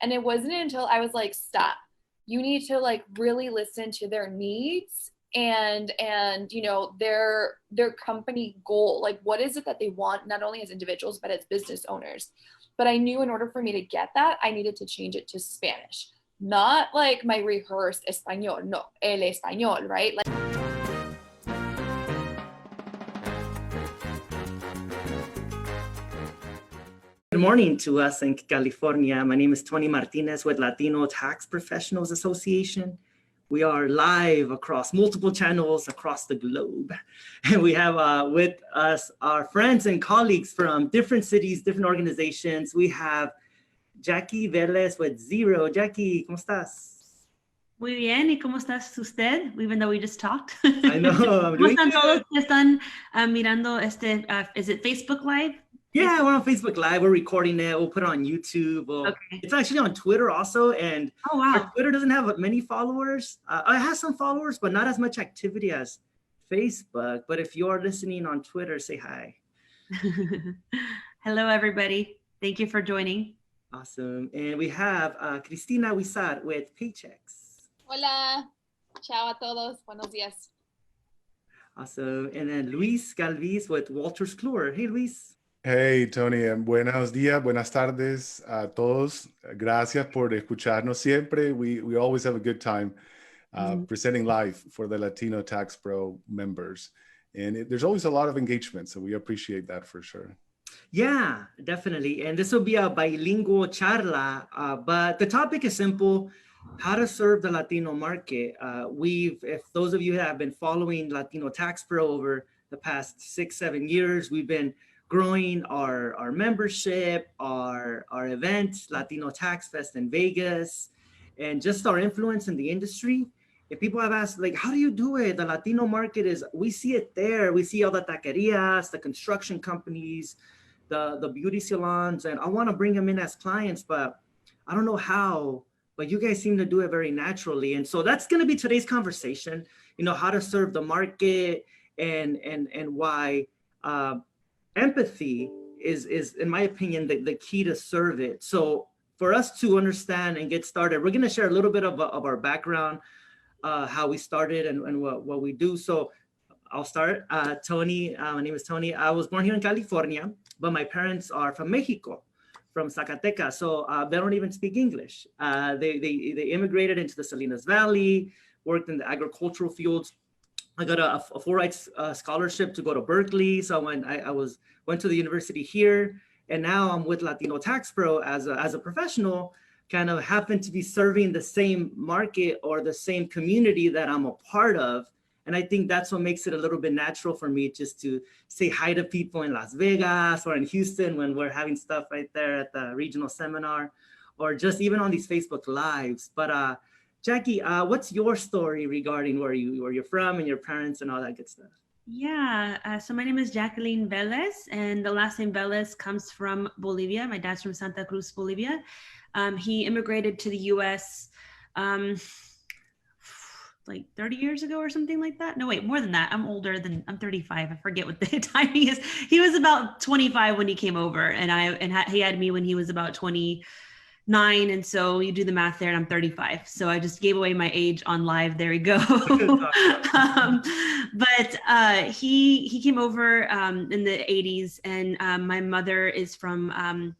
And it wasn't until I was like, stop, you need to like really listen to their needs and you know their company goal, like what is it that they want, not only as individuals but as business owners. But I knew in order for me to get that, I needed to change it to Spanish, not like my rehearsed español, no, el español, right? Like, good morning to us in California. My name is Tony Martinez with Latino Tax Professionals Association. We are live across multiple channels across the globe. And we have with us our friends and colleagues from different cities, different organizations. We have Jackie Velez with Xero. Jackie, ¿cómo estás? Muy bien, ¿y cómo estás usted? Even though we just talked. I know, I'm doing ¿Cómo están good. todos que están mirando is it Facebook Live? Yeah, we're on Facebook Live. We're recording it. We'll put it on YouTube. Okay. It's actually on Twitter also. And oh, wow. Our Twitter doesn't have many followers. It has some followers, but not as much activity as Facebook. But if you're listening on Twitter, say hi. Hello, everybody. Thank you for joining. Awesome. And we have Cristina Huizar with Pachex. hola, chao a todos, buenos días. Awesome. And then Luis Galvis with Wolters Kluwers. Hey, Luis. Hey, Tony, buenos días, buenas tardes a todos. Gracias por escucharnos siempre. We always have a good time presenting live for the Latino Tax Pro members. And there's always a lot of engagement, so we appreciate that for sure. Yeah, definitely. And this will be a bilingual charla, but the topic is simple: how to serve the Latino market. If those of you have been following Latino Tax Pro over the past 6-7 years, we've been growing our membership, our event, Latino Tax Fest in Vegas, and just our influence in the industry. If people have asked, like, how do you do it? The Latino market we see it there. We see all the taquerias, the construction companies, the beauty salons, and I want to bring them in as clients, but I don't know how. But you guys seem to do it very naturally. And so that's going to be today's conversation, you know, how to serve the market and why empathy is, in my opinion, the key to serve it. So for us to understand and get started, we're going to share a little bit of our background, how we started and what we do. So I'll start. Tony, my name is Tony. I was born here in California, but my parents are from Mexico, from Zacatecas. So they don't even speak English. They immigrated into the Salinas Valley, worked in the agricultural fields. I got a Fulbright scholarship to go to Berkeley. So when I went to the university here, and now I'm with Latino Tax Pro as a professional, kind of happen to be serving the same market or the same community that I'm a part of. And I think that's what makes it a little bit natural for me just to say hi to people in Las Vegas or in Houston when we're having stuff right there at the regional seminar, or just even on these Facebook Lives. But Jackie, what's your story regarding where you're from and your parents and all that good stuff? Yeah, so my name is Jacqueline Velez, and the last name Velez comes from Bolivia. My dad's from Santa Cruz, Bolivia. He immigrated to the U.S. Like 30 years ago or something like that. No, wait, more than that. I'm 35. I forget what the timing is. He was about 25 when he came over, and he had me when he was about 29. And so you do the math there, and I'm 35. So I just gave away my age on live. There we go. But he came over in the 80s, and my mother is from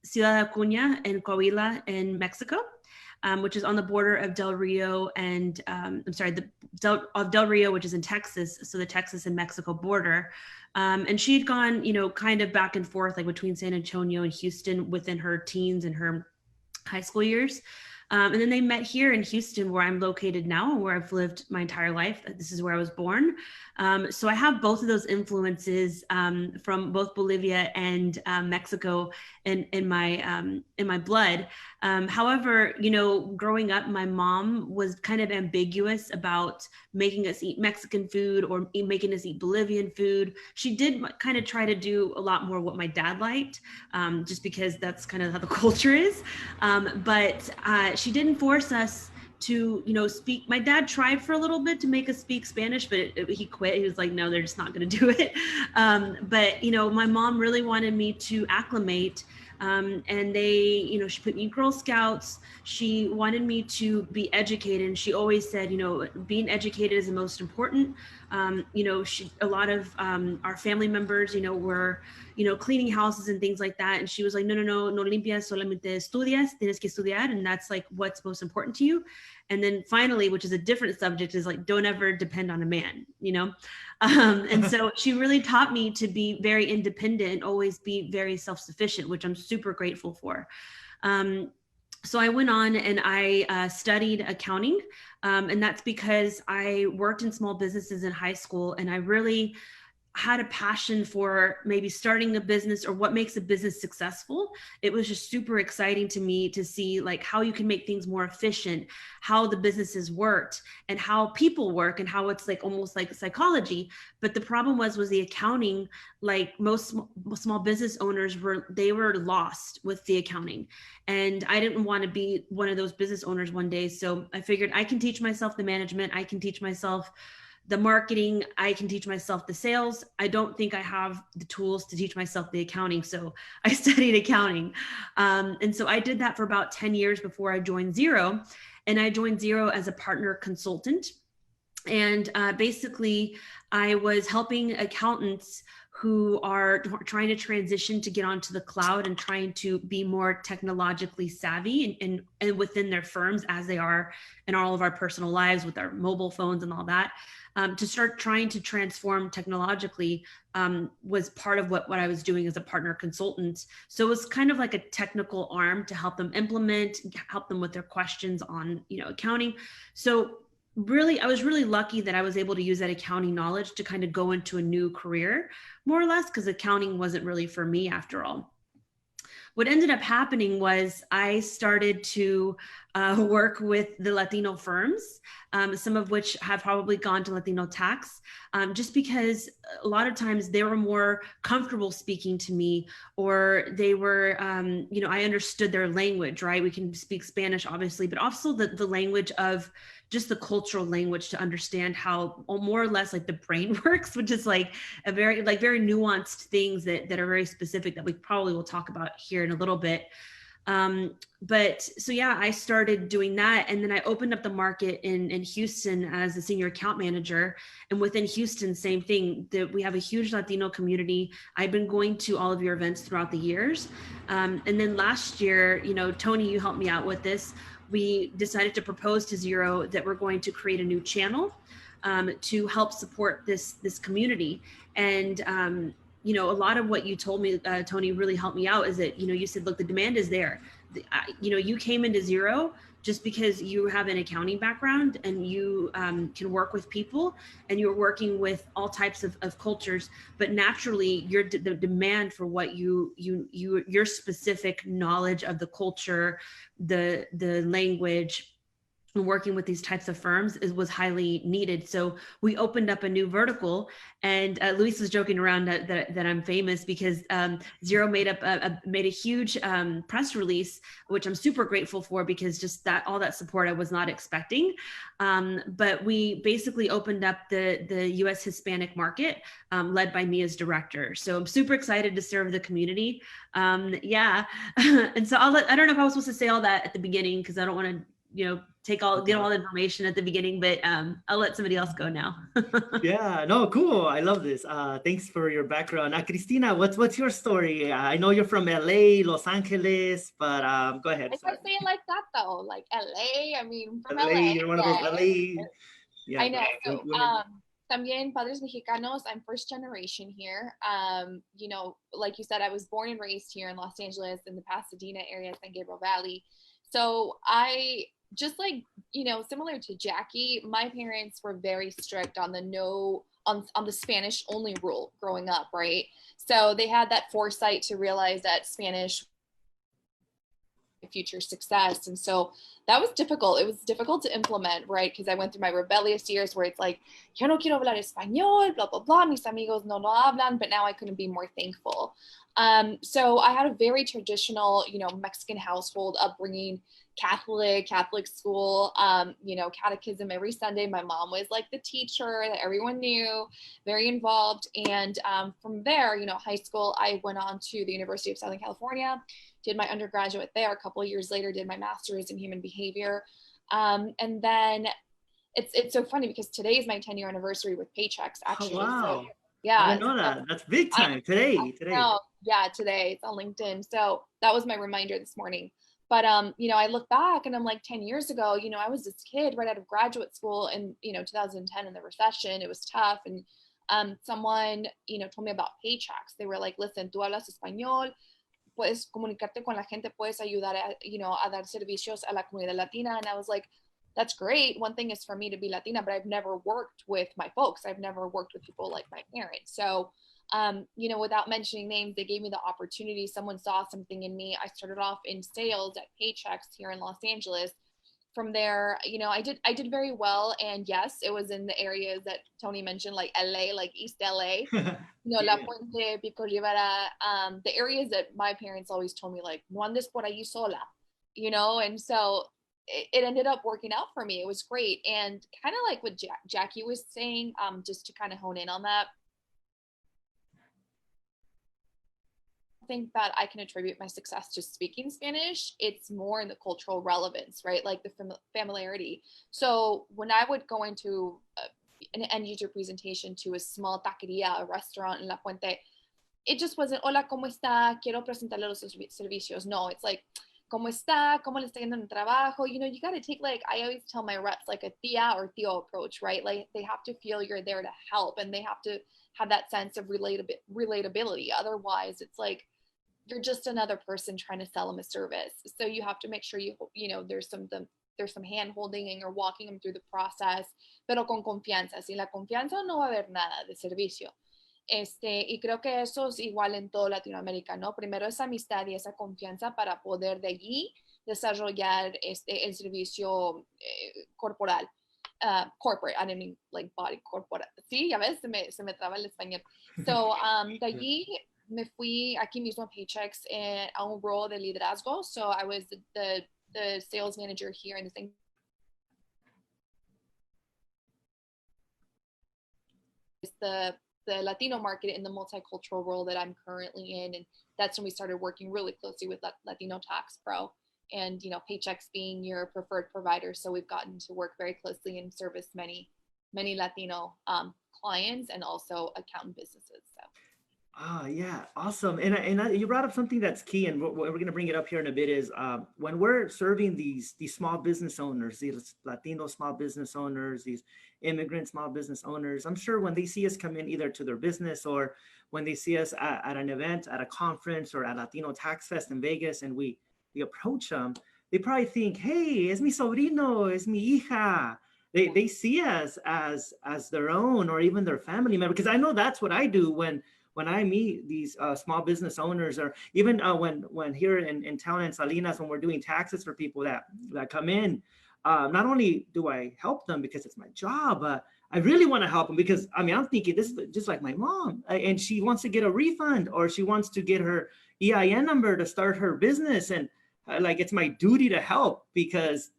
Ciudad Acuña in Coahuila in Mexico. Which is on the border of Del Rio and Del Rio, which is in Texas. So the Texas and Mexico border. And she had gone, you know, kind of back and forth, like between San Antonio and Houston within her teens and her high school years. And then they met here in Houston, where I'm located now, where I've lived my entire life. This is where I was born. So I have both of those influences from both Bolivia and Mexico in my blood. However, you know, growing up, my mom was kind of ambiguous about making us eat Mexican food or making us eat Bolivian food. She did kind of try to do a lot more what my dad liked, just because that's kind of how the culture is. But she didn't force us to, you know, speak. My dad tried for a little bit to make us speak Spanish, but he quit. He was like, no, they're just not going to do it. But, you know, my mom really wanted me to acclimate And she put me in Girl Scouts. She wanted me to be educated. And she always said, being educated is the most important. A lot of our family members, were, cleaning houses and things like that. And she was like, no limpias, solamente estudias, tienes que estudiar. And that's like what's most important to you. And then finally, which is a different subject, is like, don't ever depend on a man, and so she really taught me to be very independent and always be very self-sufficient, which I'm super grateful for. So I went on and I studied accounting. And that's because I worked in small businesses in high school, and I really had a passion for maybe starting a business or what makes a business successful. It was just super exciting to me to see like how you can make things more efficient, how the businesses worked and how people work and how it's like almost like psychology. But the problem was the accounting, like most small business owners were lost with the accounting. And I didn't want to be one of those business owners one day. So I figured I can teach myself the management. I can teach myself the marketing, I can teach myself the sales. I don't think I have the tools to teach myself the accounting. So I studied accounting. And so I did that for about 10 years before I joined Xero. And I joined Xero as a partner consultant. And basically, I was helping accountants who are trying to transition to get onto the cloud and trying to be more technologically savvy and within their firms as they are in all of our personal lives with our mobile phones and all that. To start trying to transform technologically was part of what I was doing as a partner consultant. So it was kind of like a technical arm to help them implement, help them with their questions on, accounting. So really, I was really lucky that I was able to use that accounting knowledge to kind of go into a new career, more or less, because accounting wasn't really for me after all. What ended up happening was I started to work with the Latino firms, some of which have probably gone to Latino tax, just because a lot of times they were more comfortable speaking to me, or they were, I understood their language, right? We can speak Spanish, obviously, but also the language of just the cultural language to understand how more or less like the brain works, which is like a very nuanced things that are very specific that we probably will talk about here in a little bit. But so yeah, I started doing that. And then I opened up the market in Houston as a senior account manager. And within Houston, same thing, that we have a huge Latino community. I've been going to all of your events throughout the years. And then last year, Tony, you helped me out with this. We decided to propose to Xero that we're going to create a new channel to help support this community. And a lot of what you told me, Tony, really helped me out. Is that you said, look, the demand is there. You came into Xero just because you have an accounting background and you can work with people and you're working with all types of cultures, but naturally the demand for what your specific knowledge of the culture, the language, and working with these types of firms was highly needed. So we opened up a new vertical, and Luis was joking around that I'm famous because Xero made a huge press release, which I'm super grateful for, because just all that support I was not expecting. But we basically opened up the U.S. Hispanic market, led by me as director. So I'm super excited to serve the community. Yeah, and so I don't know if I was supposed to say all that at the beginning because I don't want to get all the information at the beginning, but I'll let somebody else go now. Yeah, no, cool. I love this. Thanks for your background. Cristina, what's your story? I know you're from LA, Los Angeles, but go ahead. If I say it like that though, like LA, I mean, from LA. You're one of those LA. Yeah, I know. So, también Padres Mexicanos, I'm first generation here. Like you said, I was born and raised here in Los Angeles, in the Pasadena area, San Gabriel Valley. So I just similar to Jackie, my parents were very strict on on the Spanish only rule growing up, right? So they had that foresight to realize that Spanish future success. And so that was difficult. It was difficult to implement, right? Because I went through my rebellious years where it's like, yo no quiero hablar español, blah, blah, blah. Mis amigos no hablan, but now I couldn't be more thankful. So I had a very traditional, Mexican household upbringing, Catholic school, catechism every Sunday. My mom was like the teacher that everyone knew, very involved. And from there, high school, I went on to the University of Southern California, did my undergraduate there. A couple of years later, did my master's in human behavior. And then it's so funny because today is my 10-year anniversary with Pachex, actually. Oh, wow. So, yeah. I didn't know that. That's big time. Today. Yeah, today it's on LinkedIn. So that was my reminder this morning. But I look back and I'm like 10 years ago, I was this kid right out of graduate school in 2010 in the recession. It was tough. And someone told me about Pachex. They were like, listen, tú hablas español, puedes comunicarte con la gente, puedes ayudar a dar servicios a la comunidad latina. And I was like, that's great. One thing is for me to be Latina, but I've never worked with my folks. I've never worked with people like my parents. So, without mentioning names, they gave me the opportunity. Someone saw something in me. I started off in sales at Pachex here in Los Angeles. From there, I did very well. And yes, it was in the areas that Tony mentioned, like LA, like East LA, La Puente, Pico Rivera, the areas that my parents always told me, like, no andes por allí sola, and so it ended up working out for me. It was great. And kind of like what Jackie was saying, just to kind of hone in on that, I think that I can attribute my success to speaking Spanish. It's more in the cultural relevance, right? Like the familiarity. So when I would go into an end user presentation to a small taqueria, a restaurant in La Puente, it just wasn't, hola, ¿cómo está? Quiero presentarle los servicios. No, it's like, ¿cómo está? ¿Cómo le está yendo en el trabajo? You got to take, like, I always tell my reps, like a tía or tío approach, right? Like they have to feel you're there to help, and they have to have that sense of relatability. Otherwise, it's like, you're just another person trying to sell them a service. So you have to make sure there's some hand holding and you're walking them through the process, pero con confianza. Sin la confianza no va a haber nada de servicio. Y creo que eso es igual en todo Latinoamérica, ¿no? Primero esa amistad y esa confianza para poder de allí desarrollar el servicio corporal. Corporate, I didn't mean like body, corporate. Sí, ya ves, se me traba el español. So, de allí me fui aquí mismo a Pachex a un rol de liderazgo. So I was the sales manager here in the thing. It's the Latino market in the multicultural role that I'm currently in. And that's when we started working really closely with Latino Tax Pro and, Pachex being your preferred provider. So we've gotten to work very closely and service many Latino clients and also accountant businesses. So. Yeah, awesome. And you brought up something that's key, and we're going to bring it up here in a bit, is when we're serving these small business owners, these Latino small business owners, these immigrant small business owners, I'm sure when they see us come in either to their business or when they see us at an event, at a conference, or at Latino Tax Fest in Vegas, and we approach them, they probably think, hey, es mi sobrino, es mi hija. They see us as their own or even their family member, because I know that's what I do when I meet these small business owners, or even when here in town in Salinas, when we're doing taxes for people that come in, not only do I help them because it's my job, but I really want to help them because, I'm thinking this is just like my mom, and she wants to get a refund, or she wants to get her EIN number to start her business. And like, it's my duty to help because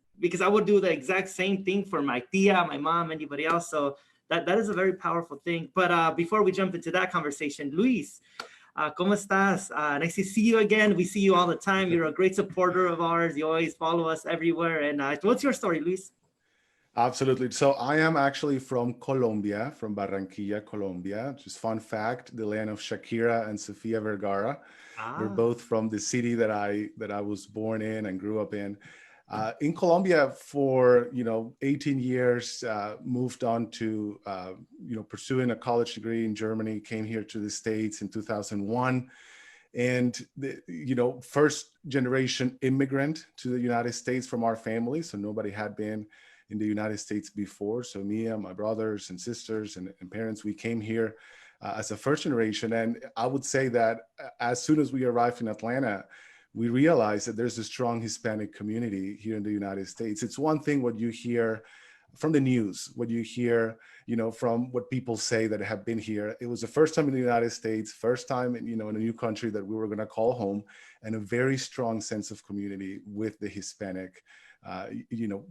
I would do the exact same thing for my tia, my mom, anybody else. So that is a very powerful thing. But before we jump into that conversation, Luis, ¿cómo estás? Nice to see you again. We see you all the time. You're a great supporter of ours. You always follow us everywhere. And what's your story, Luis? Absolutely. So I am actually from Colombia, from Barranquilla, Colombia. Just fun fact, the land of Shakira and Sofia Vergara. We're both from the city that I was born in and grew up in. In Colombia for 18 years, moved on to pursuing a college degree in Germany, came here to the States in 2001, and first generation immigrant to the United States from our family. So nobody had been in the United States before. So me and my brothers and sisters and parents, we came here as a first generation. And I would say that as soon as we arrived in Atlanta, we realized that there's a strong Hispanic community here in the United States. It's one thing what you hear from the news, what you hear, from what people say that have been here. It was the first time in the United States, first time in a new country that we were going to call home, and a very strong sense of community with the Hispanic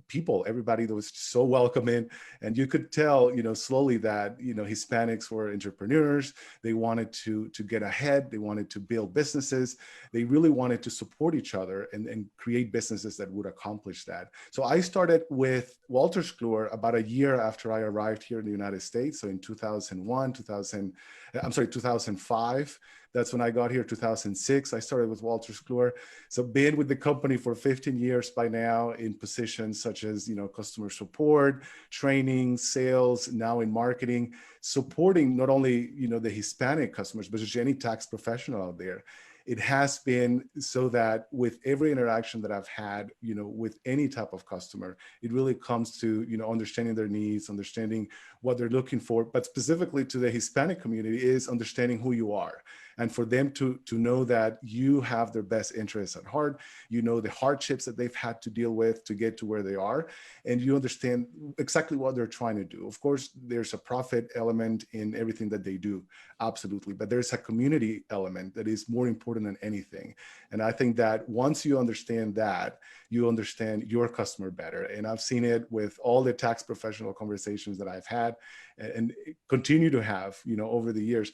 people, everybody that was so welcoming. And you could tell, slowly that, Hispanics were entrepreneurs. They wanted to get ahead. They wanted to build businesses. They really wanted to support each other and create businesses that would accomplish that. So I started with Wolters Kluwer about a year after I arrived here in the United States. So in 2005. That's when I got here, 2006. I started with Wolters Kluwer. So been with the company for 15 years by now in positions such as, customer support, training, sales, now in marketing, supporting not only, the Hispanic customers, but just any tax professional out there. It has been so that with every interaction that I've had, with any type of customer, it really comes to, understanding their needs, understanding what they're looking for, but specifically to the Hispanic community is understanding who you are. And for them to know that you have their best interests at heart, the hardships that they've had to deal with to get to where they are, and you understand exactly what they're trying to do. Of course, there's a profit element in everything that they do, absolutely, but there's a community element that is more important than anything. And I think that once you understand that, you understand your customer better. And I've seen it with all the tax professional conversations that I've had and continue to have, over the years.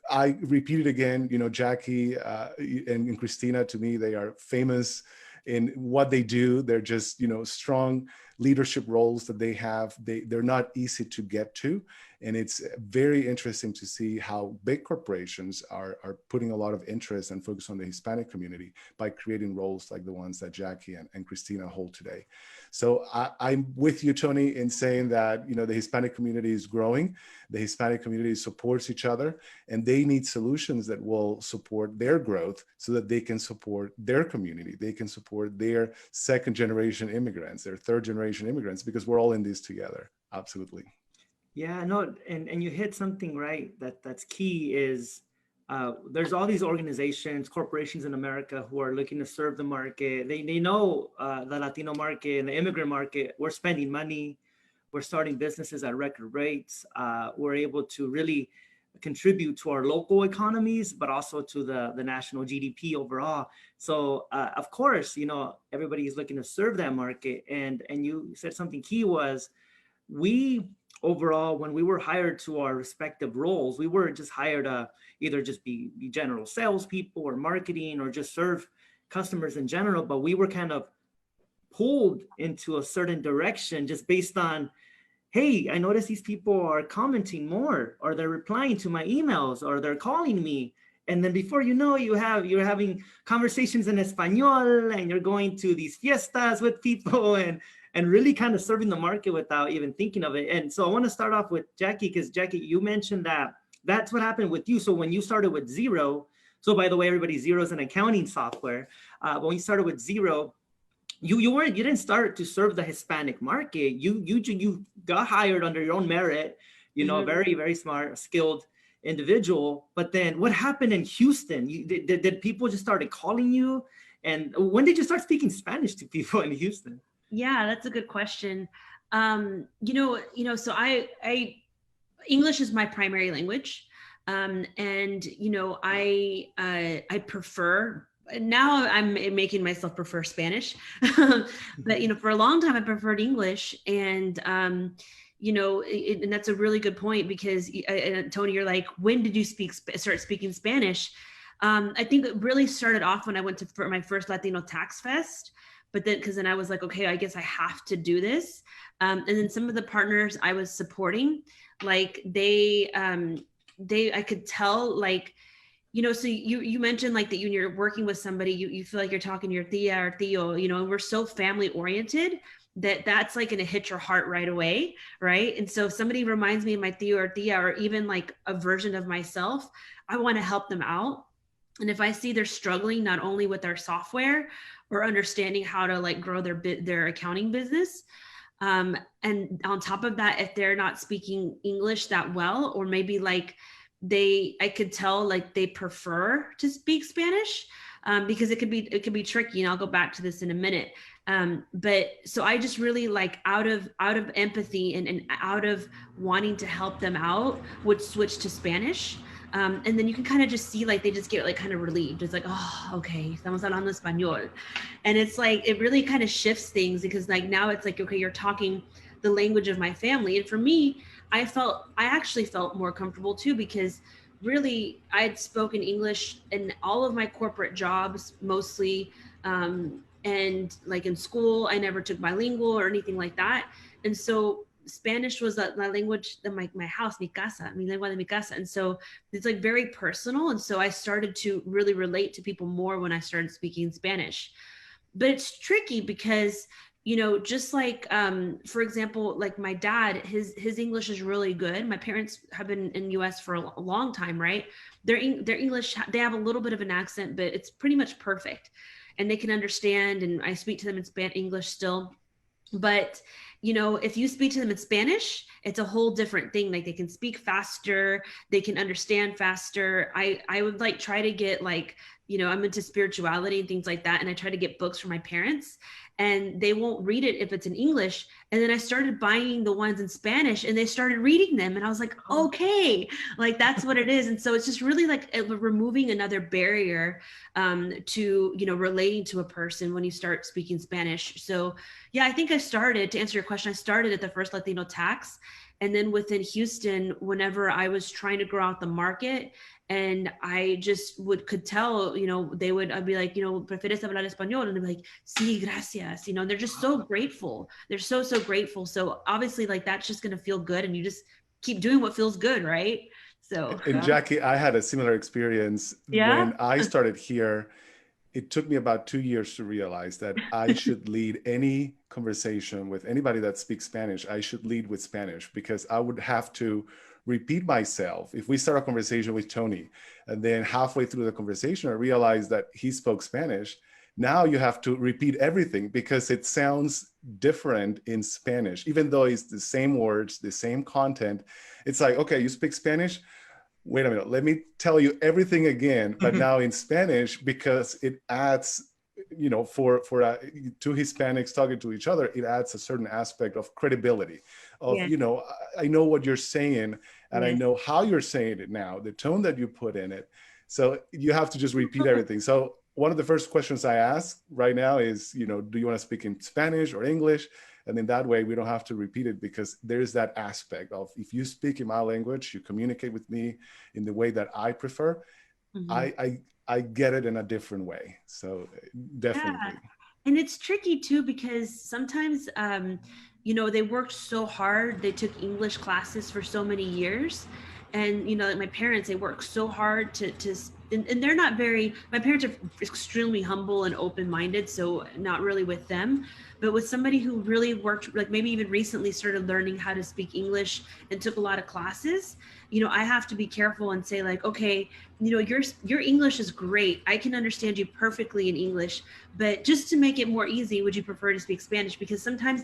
I repeat it again, Jackie and Christina, to me, they are famous in what they do. They're just, strong leadership roles that they have. They're not easy to get to. And it's very interesting to see how big corporations are putting a lot of interest and focus on the Hispanic community by creating roles like the ones that Jackie and Christina hold today. So I'm with you, Tony, in saying that, the Hispanic community is growing. The Hispanic community supports each other, and they need solutions that will support their growth so that they can support their community. They can support their second generation immigrants, their third generation immigrants, because we're all in this together. Absolutely. Yeah, no, and you hit something right that's key is there's all these organizations, corporations in America who are looking to serve the market. They know the Latino market and the immigrant market. We're spending money. We're starting businesses at record rates. We're able to really contribute to our local economies, but also to the national GDP overall. So of course, everybody is looking to serve that market. And you said something key was we overall, when we were hired to our respective roles, we weren't just hired to either just be general salespeople or marketing or just serve customers in general, but we were kind of pulled into a certain direction just based on, hey, I notice these people are commenting more, or they're replying to my emails, or they're calling me. And then before you know, you're having conversations in Espanol, and you're going to these fiestas with people and really kind of serving the market without even thinking of it. And so I want to start off with Jackie, because Jackie, you mentioned that that's what happened with you. So when you started with Xero, so by the way, everybody, Xero is an accounting software. When you started with Xero, you didn't start to serve the Hispanic market. You got hired under your own merit, a very, very smart, skilled individual. But then what happened in Houston? Did people just started calling you? And when did you start speaking Spanish to people in Houston? Yeah, that's a good question. So I English is my primary language. And, I prefer, now I'm making myself prefer Spanish, but, for a long time I preferred English. And, and that's a really good point because Tony, you're like, when did you start speaking Spanish? I think it really started off when I went for my first Latino Tax Fest. But then I was like, okay, I guess I have to do this. And then some of the partners I was supporting, like I could tell, like, so you mentioned like that when you're working with somebody, you feel like you're talking to your tia or tío, and we're so family oriented that's like gonna hit your heart right away, right? And so if somebody reminds me of my tío or tia, or even like a version of myself, I want to help them out. And if I see they're struggling not only with their software or understanding how to like grow their accounting business, and on top of that, if they're not speaking English that well, or maybe like I could tell like they prefer to speak Spanish, because it could be tricky, and I'll go back to this in a minute. But so I just really like out of empathy and out of wanting to help them out would switch to Spanish. And then you can kind of just see like they just get like kind of relieved. It's like, oh, okay, estamos hablando español. And it's like, it really kind of shifts things, because like now it's like, okay, you're talking the language of my family. And for me, I actually felt more comfortable too, because really I had spoken English in all of my corporate jobs mostly. And like in school, I never took bilingual or anything like that. And so Spanish was the language of my house, mi casa, mi lengua de mi casa. And so it's like very personal. And so I started to really relate to people more when I started speaking Spanish. But it's tricky because, you know, just like, for example, like my dad, his English is really good. My parents have been in US for a long time, right? Their English, they have a little bit of an accent, but it's pretty much perfect. And they can understand, and I speak to them in English still. But, you know, if you speak to them in Spanish, it's a whole different thing. Like they can speak faster, they can understand faster. I would like try to get like, you know, I'm into spirituality and things like that. And I try to get books for my parents, and they won't read it if it's in English. And then I started buying the ones in Spanish, and they started reading them. And I was like, okay, like that's what it is. And so it's just really like removing another barrier to, you know, relating to a person when you start speaking Spanish. So yeah, I think I started, to answer your question, I started at the first Latino Tax. And then within Houston, whenever I was trying to grow out the market, and I just could tell, you know, I'd be like, you know, ¿prefieres hablar español? And they'd be like, sí, gracias. You know, and they're just so grateful. They're so grateful. So obviously like, that's just going to feel good. And you just keep doing what feels good. Right. So. And Jackie, I had a similar experience. Yeah. When I started here. It took me about 2 years to realize that I should lead any conversation with anybody that speaks Spanish. I should lead with Spanish, because I would have to repeat myself. If we start a conversation with Tony, and then halfway through the conversation, I realized that he spoke Spanish. Now you have to repeat everything because it sounds different in Spanish, even though it's the same words, the same content. It's like, okay, you speak Spanish? Wait a minute, let me tell you everything again, but now in Spanish, because it adds, you know, for two Hispanics talking to each other, it adds a certain aspect of credibility of, you know, I know what you're saying, and I know how you're saying it now, the tone that you put in it. So you have to just repeat everything. So one of the first questions I ask right now is, you know, do you want to speak in Spanish or English? And in that way, we don't have to repeat it, because there's that aspect of, if you speak in my language, you communicate with me in the way that I prefer, I get it in a different way. So definitely. Yeah. And it's tricky too, because sometimes, you know, they worked so hard. They took English classes for so many years. And, you know, like my parents, they work so hard and they're not my parents are extremely humble and open-minded. So not really with them, but with somebody who really worked, like maybe even recently started learning how to speak English and took a lot of classes, you know, I have to be careful and say like, okay, you know, your English is great. I can understand you perfectly in English, but just to make it more easy, would you prefer to speak Spanish? Because sometimes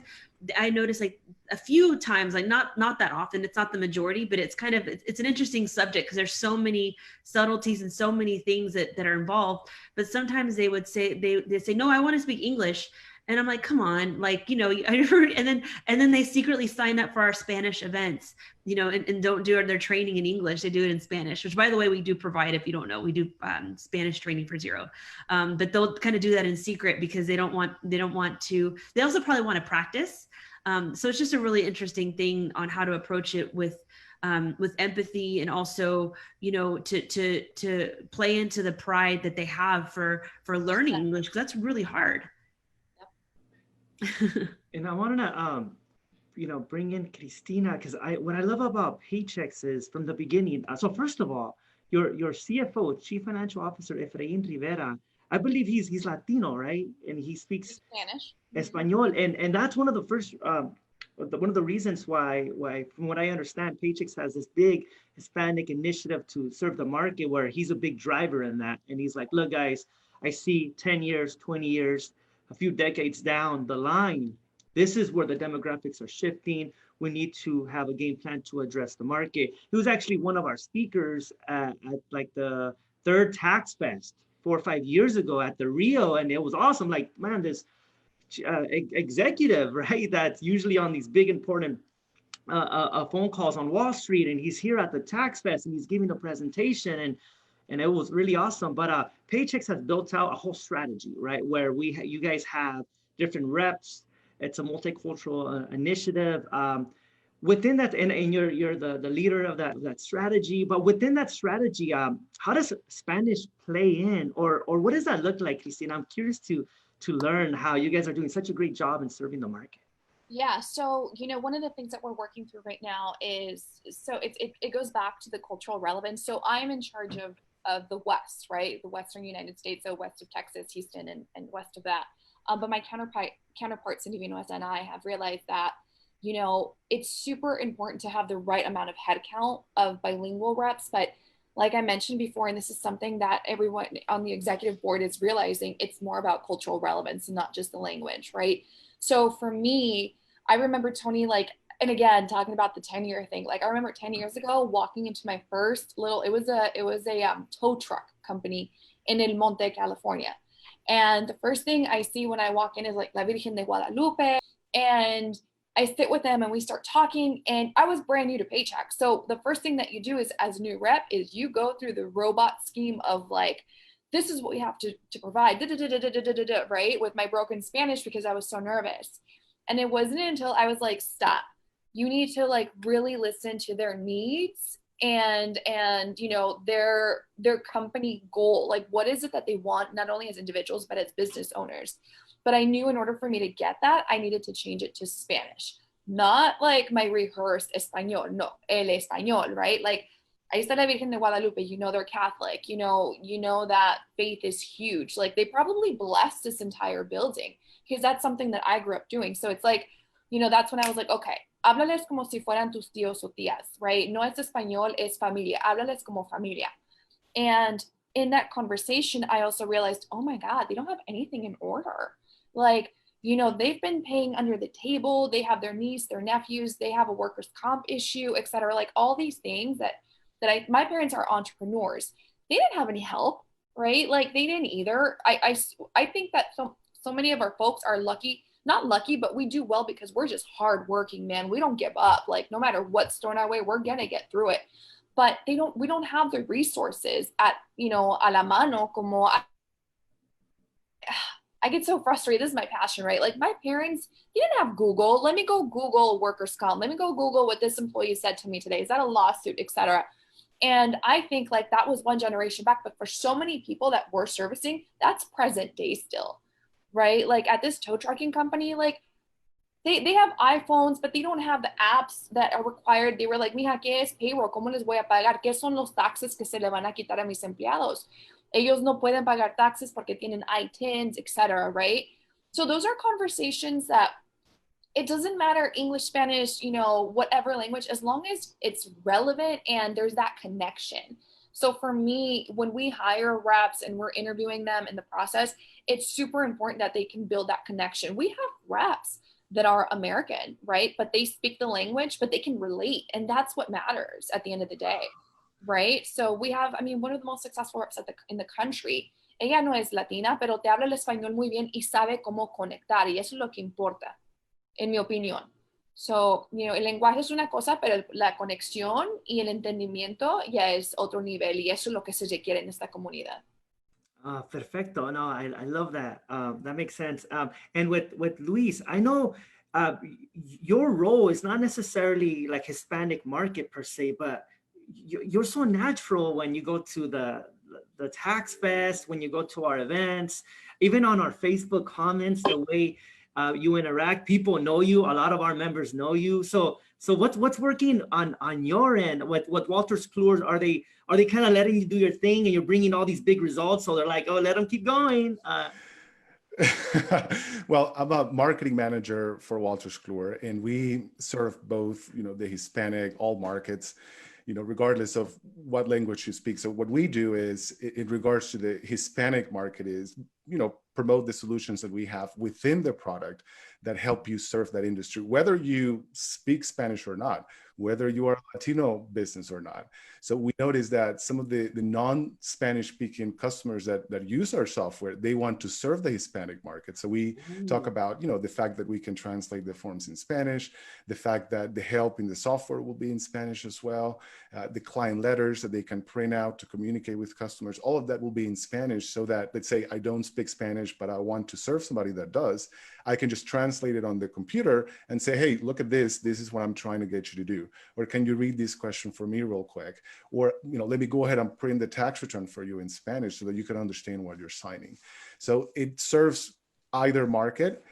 I notice like a few times, like not that often, it's not the majority, but it's kind of, it's an interesting subject because there's so many subtleties and so many things that are involved. But sometimes they would say, they say, no, I want to speak English. And I'm like, come on, like, you know, and then they secretly sign up for our Spanish events, you know, and don't do their training in English. They do it in Spanish, which by the way, we do provide, if you don't know, we do Spanish training for Xero. But they'll kind of do that in secret because they also probably want to practice. So it's just a really interesting thing on how to approach it with empathy, and also, you know, to play into the pride that they have for learning English, because that's really hard. And I wanted to, you know, bring in Cristina, because what I love about Pachex is from the beginning. So first of all, your CFO, Chief Financial Officer, Efraín Rivera, I believe he's Latino, right? And he speaks Spanish. Espanol, and that's one of the first, one of the reasons why, from what I understand, Pachex has this big Hispanic initiative to serve the market, where he's a big driver in that. And he's like, look, guys, I see 10 years, 20 years, a few decades down the line, this is where the demographics are shifting. We need to have a game plan to address the market. He was actually one of our speakers at like the third Tax Fest 4 or 5 years ago at the Rio, and it was awesome. Like, man, this executive, right, that's usually on these big important phone calls on Wall Street, and he's here at the Tax Fest, and he's giving a presentation, and it was really awesome. But Pachex has built out a whole strategy, right, where you guys have different reps. It's a multicultural initiative. Within that, and you're the leader of that strategy. But within that strategy, how does Spanish play in, or what does that look like, Cristina? I'm curious to learn how you guys are doing such a great job in serving the market. Yeah, so one of the things that we're working through right now is, so it goes back to the cultural relevance. So I'm in charge of the West, right? The Western United States, so west of Texas, Houston, and west of that. But my counterparts in Divinos and I have realized that, it's super important to have the right amount of headcount of bilingual reps. But like I mentioned before, and this is something that everyone on the executive board is realizing, it's more about cultural relevance and not just the language, right? So for me, I remember, Tony, and again, talking about the 10-year thing, I remember 10 years ago walking into my first it was a tow truck company in El Monte, California. And the first thing I see when I walk in is La Virgen de Guadalupe. And I sit with them and we start talking, and I was brand new to Pachex. So the first thing that you do is, as a new rep, is you go through the robot scheme of this is what we have to provide, right? With my broken Spanish, because I was so nervous. And it wasn't until I was like, stop, you need to really listen to their needs and their company goal. What is it that they want, not only as individuals, but as business owners. But I knew in order for me to get that, I needed to change it to Spanish, not my rehearsed Español, no, el Español, right? Ahí está la Virgen de Guadalupe, they're Catholic, that faith is huge. They probably blessed this entire building, because that's something that I grew up doing. So it's that's when I was like, okay, háblales como si fueran tus tíos o tías, right? No es español, es familia. Háblales como familia. And in that conversation, I also realized, oh my God, they don't have anything in order. They've been paying under the table. They have their niece, their nephews, they have a workers' comp issue, et cetera. All these things that my parents are entrepreneurs. They didn't have any help, right? They didn't either. I think that so many of our folks are lucky, not lucky, but we do well because we're just hardworking, man. We don't give up. No matter what's thrown our way, we're gonna get through it. But we don't have the resources at, a la mano, como I get so frustrated. This is my passion, right? My parents, they didn't have Google. Let me go Google workers' comp. Let me go Google what this employee said to me today. Is that a lawsuit, et cetera? And I think that was one generation back, but for so many people that we're servicing, that's present day still, right? At this tow trucking company, they have iPhones, but they don't have the apps that are required. They were like, mija, ¿qué es payroll? ¿Cómo les voy a pagar? ¿Qué son los taxes que se le van a quitar a mis empleados? Ellos no pueden pagar taxes porque tienen ITINs, et cetera, right? So those are conversations that it doesn't matter, English, Spanish, whatever language, as long as it's relevant and there's that connection. So for me, when we hire reps and we're interviewing them in the process, it's super important that they can build that connection. We have reps that are American, right? But they speak the language, but they can relate. And that's what matters at the end of the day, right? So we have, one of the most successful reps in the country. Ella no es latina, pero te habla el español muy bien y sabe cómo conectar. Y eso es lo que importa, en mi opinión. So, el lenguaje es una cosa, pero la conexión y el entendimiento ya es otro nivel. Y eso es lo que se requiere en esta comunidad. Perfecto. No, I love that. That makes sense. And with Luis, I know your role is not necessarily Hispanic market per se, but you're so natural when you go to the Tax Fest, when you go to our events, even on our Facebook comments, the way you interact, people know you. A lot of our members know you. So what's working on your end with Wolters Kluwers? Are they kind of letting you do your thing and you're bringing all these big results? So they're like, oh, let them keep going. Well, I'm a marketing manager for Wolters Kluwer, and we serve both, the Hispanic, all markets, regardless of what language you speak. So what we do is, in regards to the Hispanic market, is, promote the solutions that we have within the product that help you serve that industry, whether you speak Spanish or not. whether you are a Latino business or not. So we noticed that some of the non-Spanish speaking customers that use our software, they want to serve the Hispanic market. So we talk about, the fact that we can translate the forms in Spanish, the fact that the help in the software will be in Spanish as well, the client letters that they can print out to communicate with customers, all of that will be in Spanish, so that, let's say I don't speak Spanish, but I want to serve somebody that does, I can just translate it on the computer and say, hey, look at this. This is what I'm trying to get you to do. Or can you read this question for me real quick? Or, let me go ahead and print the tax return for you in Spanish so that you can understand what you're signing. So it serves either market.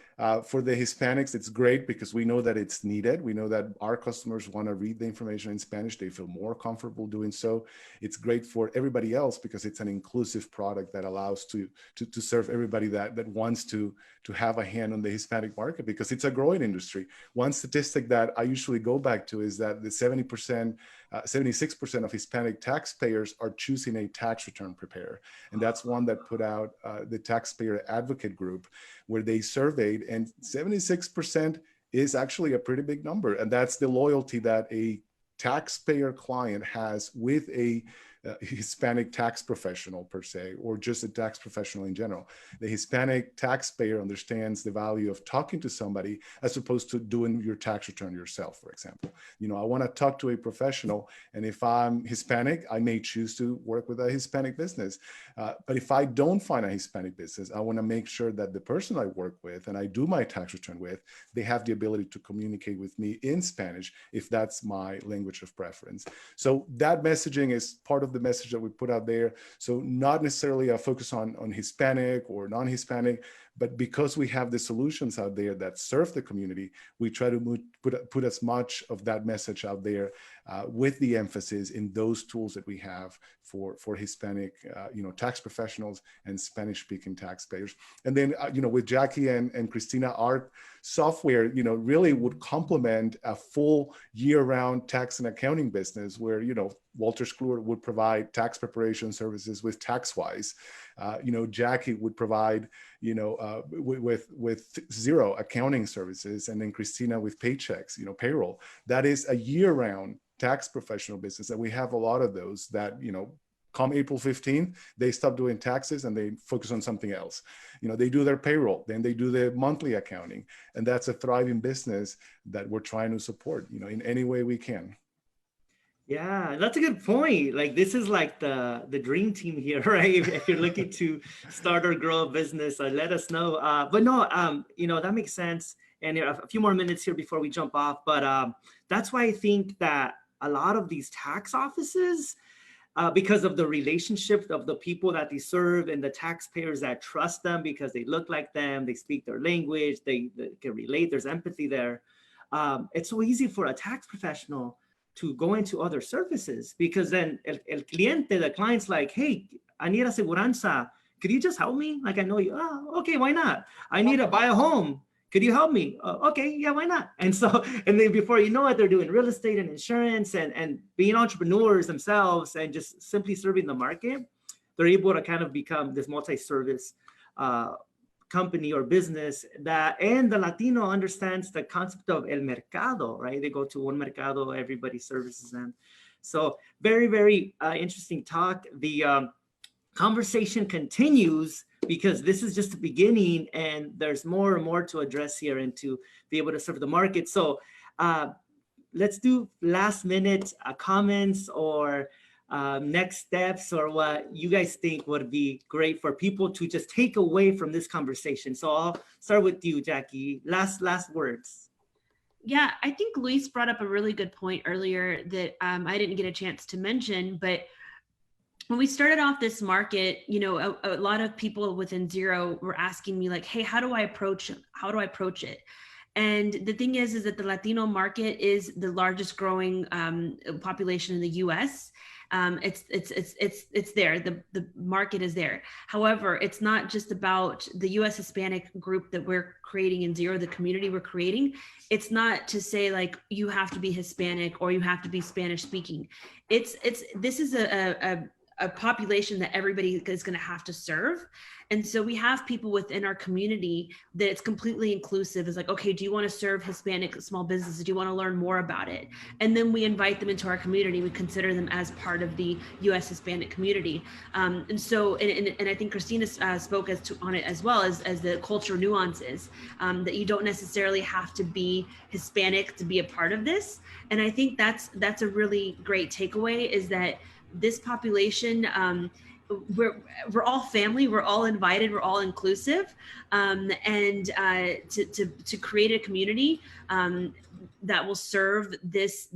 For the Hispanics, it's great because we know that it's needed. We know that our customers want to read the information in Spanish. They feel more comfortable doing so. It's great for everybody else because it's an inclusive product that allows to serve everybody that wants to have a hand on the Hispanic market, because it's a growing industry. One statistic that I usually go back to is that the 76% of Hispanic taxpayers are choosing a tax return preparer. And that's one that put out the Taxpayer Advocate Group, where they surveyed, and 76% is actually a pretty big number. And that's the loyalty that a taxpayer client has with a Hispanic tax professional per se, or just a tax professional in general. The Hispanic taxpayer understands the value of talking to somebody as opposed to doing your tax return yourself, for example. I want to talk to a professional, and if I'm Hispanic, I may choose to work with a Hispanic business. But if I don't find a Hispanic business, I want to make sure that the person I work with and I do my tax return with, they have the ability to communicate with me in Spanish if that's my language of preference. So that messaging is part of the message that we put out there. So not necessarily a focus on Hispanic or non-Hispanic, but because we have the solutions out there that serve the community, we try to put as much of that message out there with the emphasis in those tools that we have for Hispanic, tax professionals and Spanish-speaking taxpayers. And then, with Jackie and Christina, our software, really would complement a full year-round tax and accounting business where, Wolters Kluwers would provide tax preparation services with TaxWise. Jackie would provide, with Xero accounting services, and then Christina with Pachex, payroll. That is a year-round tax professional business, and we have a lot of those that, come April 15th, they stop doing taxes and they focus on something else. They do their payroll, then they do the monthly accounting, and that's a thriving business that we're trying to support, in any way we can. Yeah, that's a good point. Like, this is like the dream team here, right? If you're looking to start or grow a business, let us know. But no, that makes sense. And a few more minutes here before we jump off. But that's why I think that a lot of these tax offices, because of the relationship of the people that they serve and the taxpayers that trust them because they look like them, they speak their language, they can relate, there's empathy there. It's so easy for a tax professional to go into other services, because then the client's like, hey, I need aseguranza. Could you just help me? Like, I know you. Oh, okay, why not? I need to buy a home. Could you help me? Okay, yeah, why not? And then before you know it, they're doing real estate and insurance and being entrepreneurs themselves and just simply serving the market. They're able to kind of become this multi-service company or business and the Latino understands the concept of el mercado, right? They go to one mercado, everybody services them. So very, very interesting talk. The conversation continues because this is just the beginning and there's more and more to address here and to be able to serve the market. So let's do last minute comments or next steps, or what you guys think would be great for people to just take away from this conversation. So I'll start with you, Jackie. Last words. Yeah, I think Luis brought up a really good point earlier that I didn't get a chance to mention, but when we started off this market, a lot of people within Xero were asking me like, hey, how do I approach it? And the thing is that the Latino market is the largest growing population in the US. It's there. The market is there. However, it's not just about the US Hispanic group that we're creating in Xero, the community we're creating. It's not to say like you have to be Hispanic or you have to be Spanish speaking. This is a population that everybody is going to have to serve. And so we have people within our community that it's completely inclusive. It's like, okay, do you want to serve Hispanic small businesses? Do you want to learn more about it? And then we invite them into our community. We consider them as part of the U.S. Hispanic community. And so, and I think Christina spoke on it as well as the cultural nuances, that you don't necessarily have to be Hispanic to be a part of this. And I think that's a really great takeaway, is that this population, we're all family, we're all invited, we're all inclusive, and to create a community that will serve this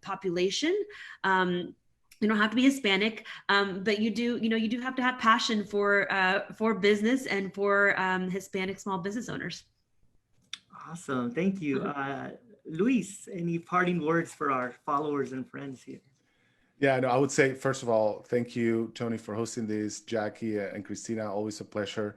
population. You don't have to be Hispanic, but you do have to have passion for business and for Hispanic small business owners. Awesome, thank you. Luis, any parting words for our followers and friends here? Yeah, no, I would say, first of all, thank you, Tony, for hosting this. Jackie and Christina, always a pleasure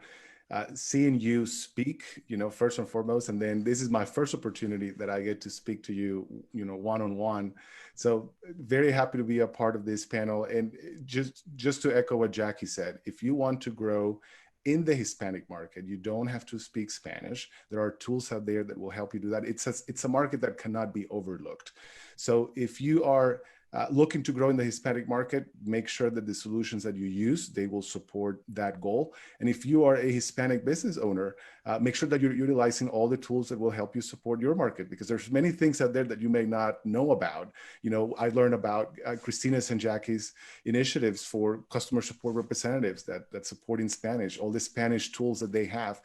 seeing you speak, first and foremost. And then this is my first opportunity that I get to speak to you, one-on-one. So very happy to be a part of this panel. And just to echo what Jackie said, if you want to grow in the Hispanic market, you don't have to speak Spanish. There are tools out there that will help you do that. It's a market that cannot be overlooked. So if you are looking to grow in the Hispanic market, make sure that the solutions that you use, they will support that goal. And if you are a Hispanic business owner, make sure that you're utilizing all the tools that will help you support your market, because there's many things out there that you may not know about. I learned about Christina's and Jackie's initiatives for customer support representatives that support in Spanish, all the Spanish tools that they have.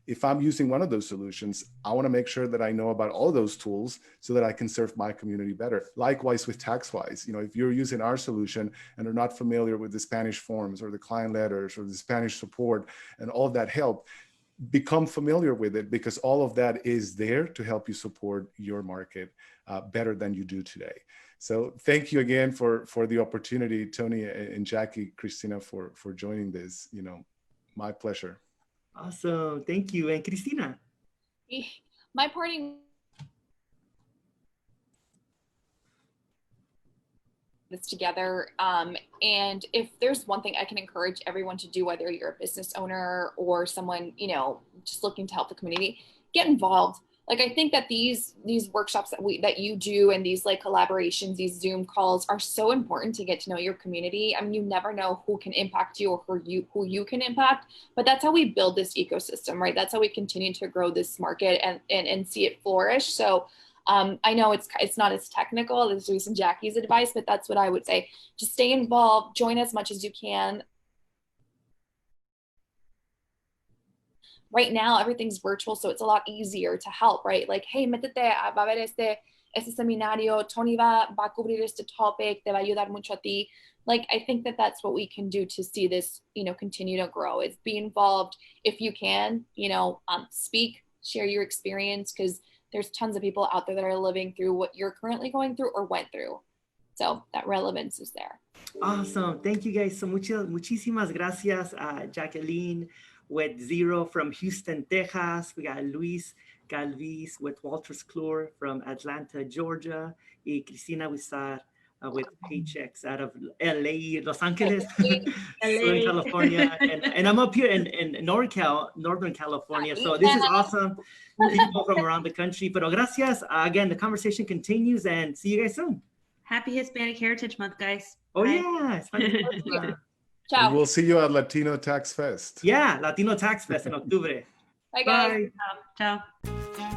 If I'm using one of those solutions, I want to make sure that I know about all those tools so that I can serve my community better. Likewise with TaxWise, if you're using our solution and are not familiar with the Spanish forms or the client letters or the Spanish support and all of that help, become familiar with it, because all of that is there to help you support your market better than you do today. So thank you again for the opportunity, Tony and Jackie, Christina, for joining this. My pleasure. Awesome, thank you. And Christina? My parting this together, and if there's one thing I can encourage everyone to do, whether you're a business owner or someone just looking to help the community, get involved. Like, I think that these workshops that you do, and these collaborations, these Zoom calls, are so important to get to know your community. I mean, you never know who can impact you or who you can impact, but that's how we build this ecosystem, right? That's how we continue to grow this market and see it flourish. So I know it's not as technical as Luis and Jackie's advice, but that's what I would say. Just stay involved, join as much as you can. Right now, everything's virtual, so it's a lot easier to help, right? Like, hey, métete, va a haber este seminario, Tony va a cubrir este topic, te va a ayudar mucho a ti. Like, I think that that's what we can do to see this, continue to grow, is be involved if you can, speak, share your experience, because there's tons of people out there that are living through what you're currently going through or went through. So that relevance is there. Awesome. Thank you guys so much. Muchísimas gracias, Jacqueline with Xero from Houston, Texas. We got Luis Galvis with Wolters Kluwers from Atlanta, Georgia. Y Cristina Wissar with Pachex out of LA, Los Angeles, Southern California. And I'm up here in Northern California. So this is awesome. People from around the country. Pero gracias. Again, the conversation continues, and see you guys soon. Happy Hispanic Heritage Month, guys. Oh, Bye. yeah. Hispanic Month. Ciao. And we'll see you at Latino Tax Fest. Yeah, Latino Tax Fest in Octubre. Bye, guys. Bye. Ciao.